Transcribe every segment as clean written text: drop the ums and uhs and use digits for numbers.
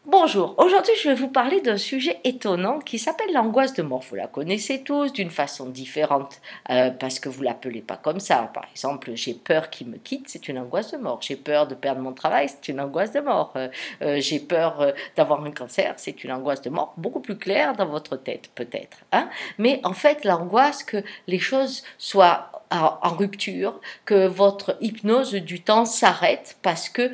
Bonjour, aujourd'hui je vais vous parler d'un sujet étonnant qui s'appelle l'angoisse de mort. Vous la connaissez tous d'une façon différente parce que vous ne l'appelez pas comme ça. Par exemple, j'ai peur qu'il me quitte, c'est une angoisse de mort. J'ai peur de perdre mon travail, c'est une angoisse de mort. J'ai peur d'avoir un cancer, c'est une angoisse de mort beaucoup plus claire dans votre tête peut-être. Hein. Mais en fait, l'angoisse que les choses soient en rupture, que votre hypnose du temps s'arrête parce que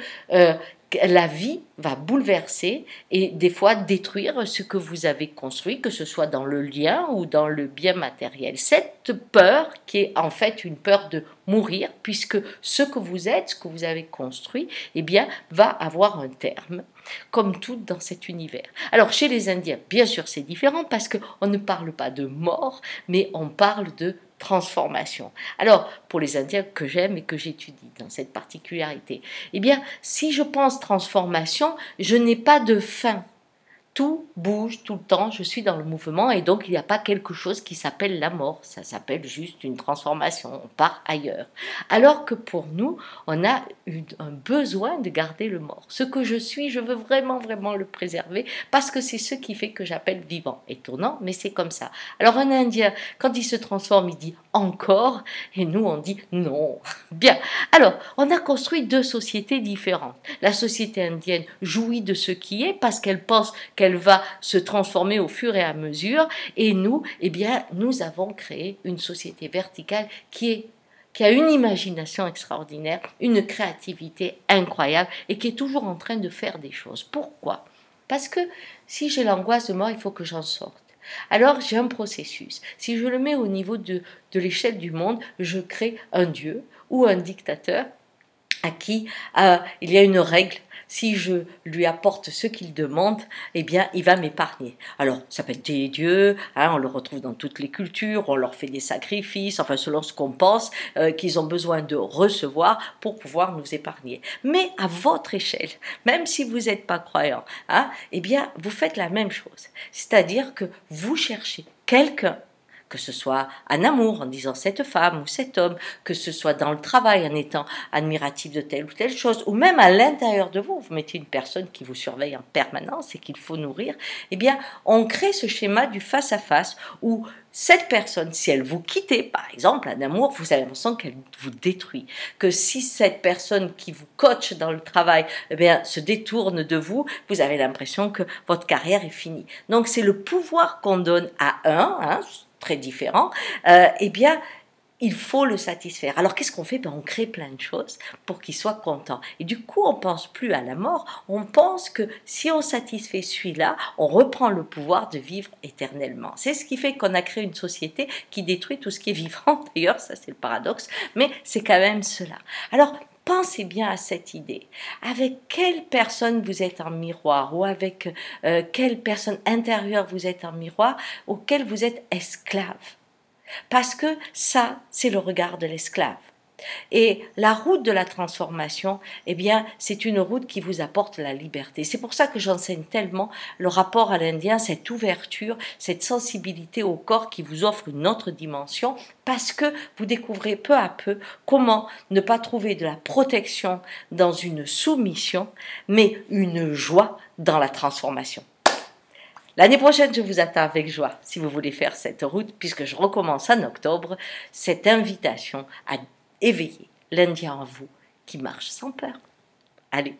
la vie va bouleverser et des fois détruire ce que vous avez construit, que ce soit dans le lien ou dans le bien matériel. Cette peur qui est en fait une peur de mourir, puisque ce que vous êtes, ce que vous avez construit, eh bien, va avoir un terme, comme tout dans cet univers. Alors chez les Indiens, bien sûr c'est différent parce qu'on ne parle pas de mort, mais on parle de transformation. Alors, pour les Indiens que j'aime et que j'étudie dans cette particularité, eh bien, si je pense transformation, je n'ai pas de fin. Tout bouge tout le temps, je suis dans le mouvement et donc il n'y a pas quelque chose qui s'appelle la mort, ça s'appelle juste une transformation, on part ailleurs. Alors que pour nous, on a un besoin de garder le mort. Ce que je suis, je veux vraiment, vraiment le préserver parce que c'est ce qui fait que j'appelle vivant. Étonnant, mais c'est comme ça. Alors un Indien, quand il se transforme, il dit encore et nous on dit non. Bien, alors on a construit deux sociétés différentes. La société indienne jouit de ce qui est parce qu'elle pense qu'elle va se transformer au fur et à mesure. Et nous, eh bien, nous avons créé une société verticale qui a une imagination extraordinaire, une créativité incroyable et qui est toujours en train de faire des choses. Pourquoi? Parce que si j'ai l'angoisse de mort, il faut que j'en sorte. Alors j'ai un processus. Si je le mets au niveau de l'échelle du monde, je crée un dieu ou un dictateur à qui il y a une règle. Si je lui apporte ce qu'il demande, eh bien, il va m'épargner. Alors, ça peut être des dieux, hein, on le retrouve dans toutes les cultures, on leur fait des sacrifices, enfin, selon ce qu'on pense qu'ils ont besoin de recevoir pour pouvoir nous épargner. Mais à votre échelle, même si vous n'êtes pas croyant, hein, eh bien, vous faites la même chose. C'est-à-dire que vous cherchez quelqu'un, que ce soit en amour, en disant cette femme ou cet homme, que ce soit dans le travail, en étant admiratif de telle ou telle chose, ou même à l'intérieur de vous, vous mettez une personne qui vous surveille en permanence et qu'il faut nourrir, eh bien, on crée ce schéma du face-à-face où cette personne, si elle vous quitte, par exemple, en amour, vous avez l'impression qu'elle vous détruit. Que si cette personne qui vous coach dans le travail eh bien, se détourne de vous, vous avez l'impression que votre carrière est finie. Donc, c'est le pouvoir qu'on donne à un, hein, très différent, eh bien, il faut le satisfaire. Alors, qu'est-ce qu'on fait? Ben, on crée plein de choses pour qu'il soit content. Et du coup, on ne pense plus à la mort, on pense que si on satisfait celui-là, on reprend le pouvoir de vivre éternellement. C'est ce qui fait qu'on a créé une société qui détruit tout ce qui est vivant. D'ailleurs, ça c'est le paradoxe, mais c'est quand même cela. Alors, pensez bien à cette idée. Avec quelle personne vous êtes en miroir ou avec quelle personne intérieure vous êtes en miroir auquel vous êtes esclave. Parce que ça, c'est le regard de l'esclave. Et la route de la transformation, eh bien, c'est une route qui vous apporte la liberté. C'est pour ça que j'enseigne tellement le rapport à l'Indien, cette ouverture, cette sensibilité au corps qui vous offre une autre dimension, parce que vous découvrez peu à peu comment ne pas trouver de la protection dans une soumission, mais une joie dans la transformation. L'année prochaine, je vous attends avec joie si vous voulez faire cette route, puisque je recommence en octobre cette invitation à éveiller l'Indien en vous qui marche sans peur. Allez!